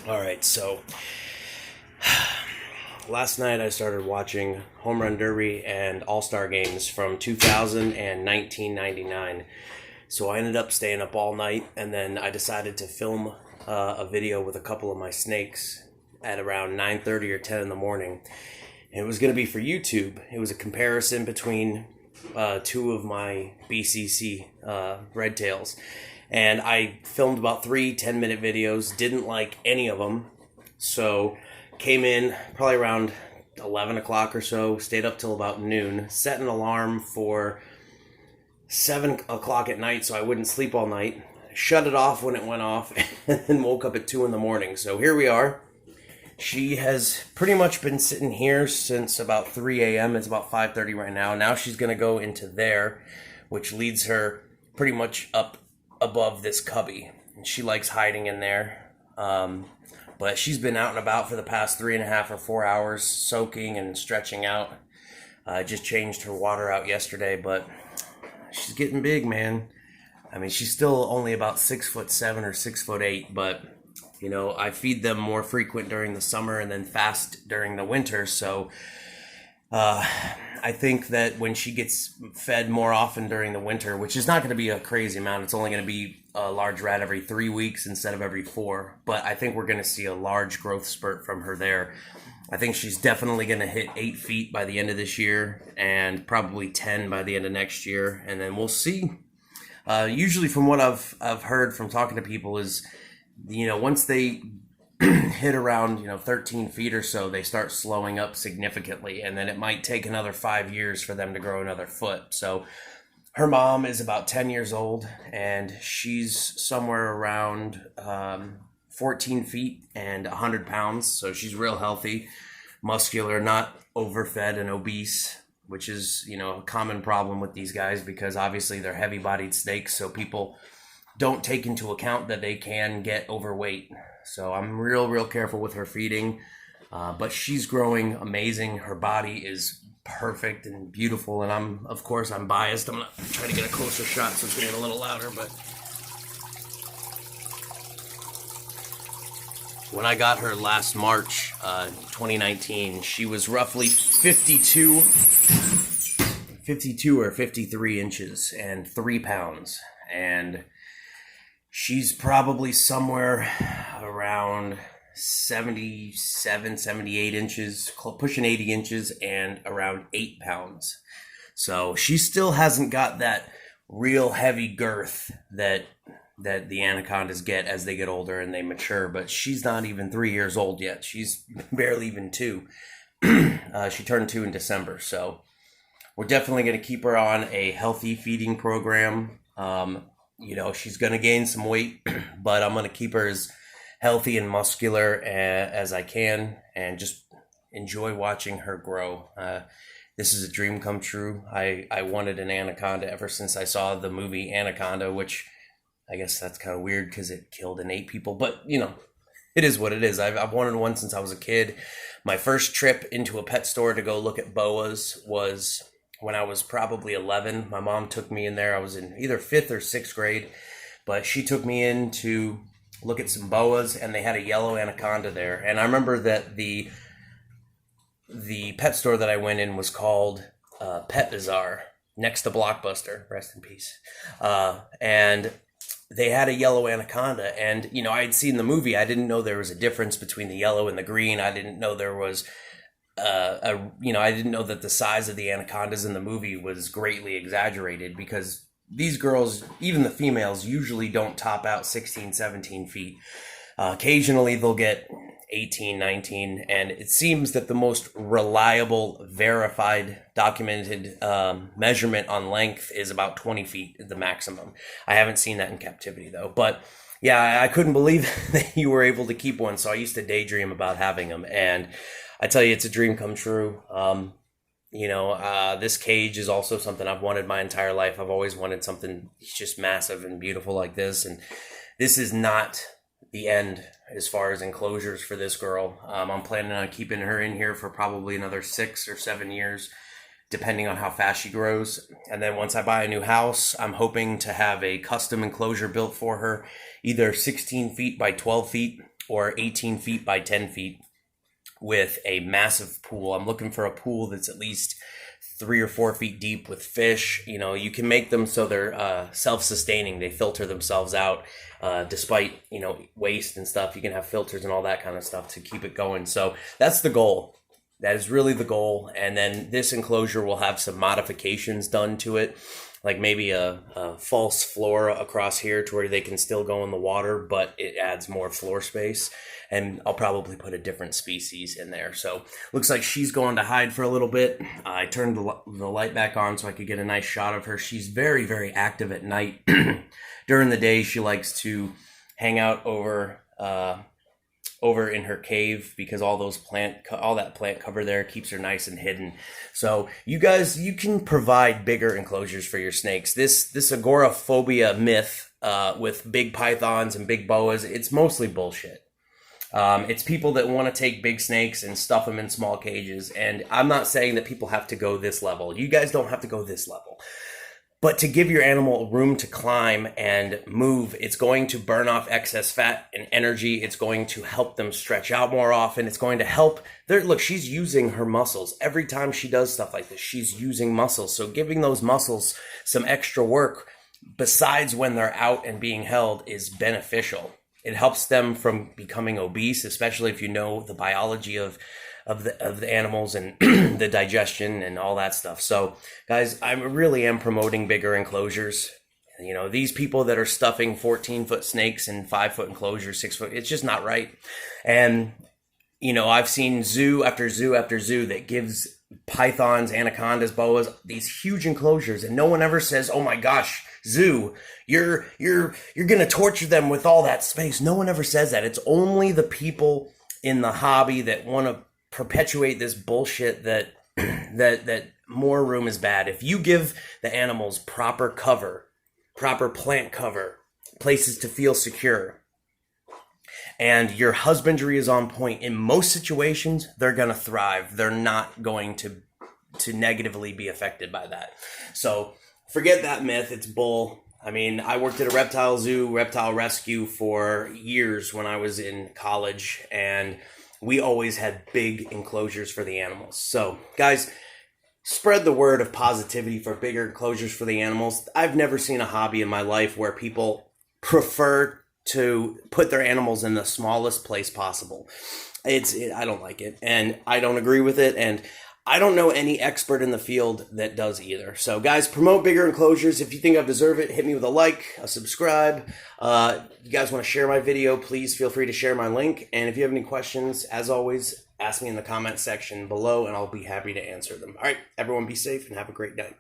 All right, so last night I started watching Home Run Derby and All-Star games from 2000 and 1999. So I ended up staying up all night, and then I decided to film a video with a couple of my snakes at around 9:30 or 10 in the morning. And it was going to be for YouTube. It was a comparison between two of my BCC red tails. And I filmed about 3 10-minute videos, didn't like any of them. So came in probably around 11 o'clock or so, stayed up till about noon, set an alarm for 7 o'clock at night so I wouldn't sleep all night, shut it off when it went off, and then woke up at 2 in the morning. So here we are. She has pretty much been sitting here since about 3 a.m. It's about 5:30 right now. Now she's going to go into there, which leads her pretty much up above this cubby. And she likes hiding in there. But she's been out and about for the past 3.5 or 4 hours, soaking and stretching out. I just changed her water out yesterday, but she's getting big, man. I mean, she's still only about 6'7" or 6'8", but you know, I feed them more frequent during the summer and then fast during the winter. So I think that when she gets fed more often during the winter, which is not going to be a crazy amount, it's only going to be a large rat every 3 weeks instead of every 4. But I think we're going to see a large growth spurt from her there. I think she's definitely going to hit 8 feet by the end of this year and probably 10 by the end of next year. And then we'll see. Usually from what I've heard from talking to people is, you know, once they hit around, 13 feet or so, they start slowing up significantly. And then it might take another 5 years for them to grow another foot. So her mom is about 10 years old, and she's somewhere around 14 feet and 100 pounds. So she's real healthy, muscular, not overfed and obese, which is, a common problem with these guys because obviously they're heavy-bodied snakes. So people don't take into account that they can get overweight. So I'm real careful with her feeding. But she's growing amazing. Her body is perfect and beautiful. And I'm biased. I'm going to try to get a closer shot so it's going to get a little louder. But when I got her last March, 2019, she was roughly 52 or 53 inches and 3 pounds. And she's probably somewhere around 77, 78 inches, pushing 80 inches, and around 8 pounds. So she still hasn't got that real heavy girth that the anacondas get as they get older and they mature. But she's not even 3 years old yet. She's barely even 2. She turned 2 in December. So we're definitely going to keep her on a healthy feeding program. She's going to gain some weight, but I'm going to keep her as healthy and muscular as I can and just enjoy watching her grow. This is a dream come true. I wanted an anaconda ever since I saw the movie Anaconda, which I guess that's kind of weird because it killed and ate people, but it is what it is. I've wanted one since I was a kid. My first trip into a pet store to go look at boas was when I was probably 11. My mom took me in there. I was in either 5th or 6th grade, but she took me in to look at some boas, and they had a yellow anaconda there. And I remember that the pet store that I went in was called Pet Bazaar, next to Blockbuster, rest in peace. And they had a yellow anaconda, and I had seen the movie. I didn't know there was a difference between the yellow and the green. I didn't know there was I didn't know that the size of the anacondas in the movie was greatly exaggerated because these girls, even the females, usually don't top out 16, 17 feet. Occasionally they'll get 18, 19, and it seems that the most reliable, verified, documented measurement on length is about 20 feet, the maximum. I haven't seen that in captivity though, but yeah, I couldn't believe that you were able to keep one, so I used to daydream about having them, and I tell you, it's a dream come true. This cage is also something I've wanted my entire life. I've always wanted something just massive and beautiful like this. And this is not the end as far as enclosures for this girl. I'm planning on keeping her in here for probably another 6 or 7 years, depending on how fast she grows. And then once I buy a new house, I'm hoping to have a custom enclosure built for her, either 16 feet by 12 feet or 18 feet by 10 feet with a massive pool. I'm looking for a pool that's at least 3 or 4 feet deep with fish. You know, you can make them so they're self-sustaining. They filter themselves out despite, you know, waste and stuff. You can have filters and all that kind of stuff to keep it going. So that's the goal. That is really the goal. And then this enclosure will have some modifications done to it, like maybe a false floor across here to where they can still go in the water, but it adds more floor space. And I'll probably put a different species in there. So looks like she's going to hide for a little bit. I turned the light back on so I could get a nice shot of her. She's very, very active at night. During the day, she likes to hang out over in her cave because all that plant cover there keeps her nice and hidden. So you guys, you can provide bigger enclosures for your snakes. This agoraphobia myth with big pythons and big boas, it's mostly bullshit. It's people that want to take big snakes and stuff them in small cages. And I'm not saying that people have to go this level. You guys don't have to go this level. But to give your animal room to climb and move, it's going to burn off excess fat and energy. It's going to help them stretch out more often. It's going to help. Look, she's using her muscles. Every time she does stuff like this, she's using muscles. So giving those muscles some extra work besides when they're out and being held is beneficial. It helps them from becoming obese, especially if you know the biology of the animals and the digestion and all that stuff. So guys, I really am promoting bigger enclosures. You know, these people that are stuffing 14-foot snakes in 5-foot enclosures, 6-foot, it's just not right. And, you know, I've seen zoo after zoo after zoo that gives pythons, anacondas, boas, these huge enclosures, and no one ever says, oh my gosh, zoo, you're gonna torture them with all that space. No one ever says that. It's only the people in the hobby that want to perpetuate this bullshit that that more room is bad. If you give the animals proper cover, proper plant cover, places to feel secure, and your husbandry is on point, in most situations, they're going to thrive. They're not going to negatively be affected by that. So forget that myth. It's bull. I mean, I worked at a reptile zoo, reptile rescue for years when I was in college, and we always had big enclosures for the animals. So, guys, spread the word of positivity for bigger enclosures for the animals. I've never seen a hobby in my life where people prefer to put their animals in the smallest place possible. I don't like it, and I don't agree with it, and I don't know any expert in the field that does either. So, guys, promote bigger enclosures. If you think I deserve it, hit me with a like, a subscribe. You guys want to share my video, please feel free to share my link. And if you have any questions, as always, ask me in the comment section below, and I'll be happy to answer them. All right, everyone be safe and have a great night.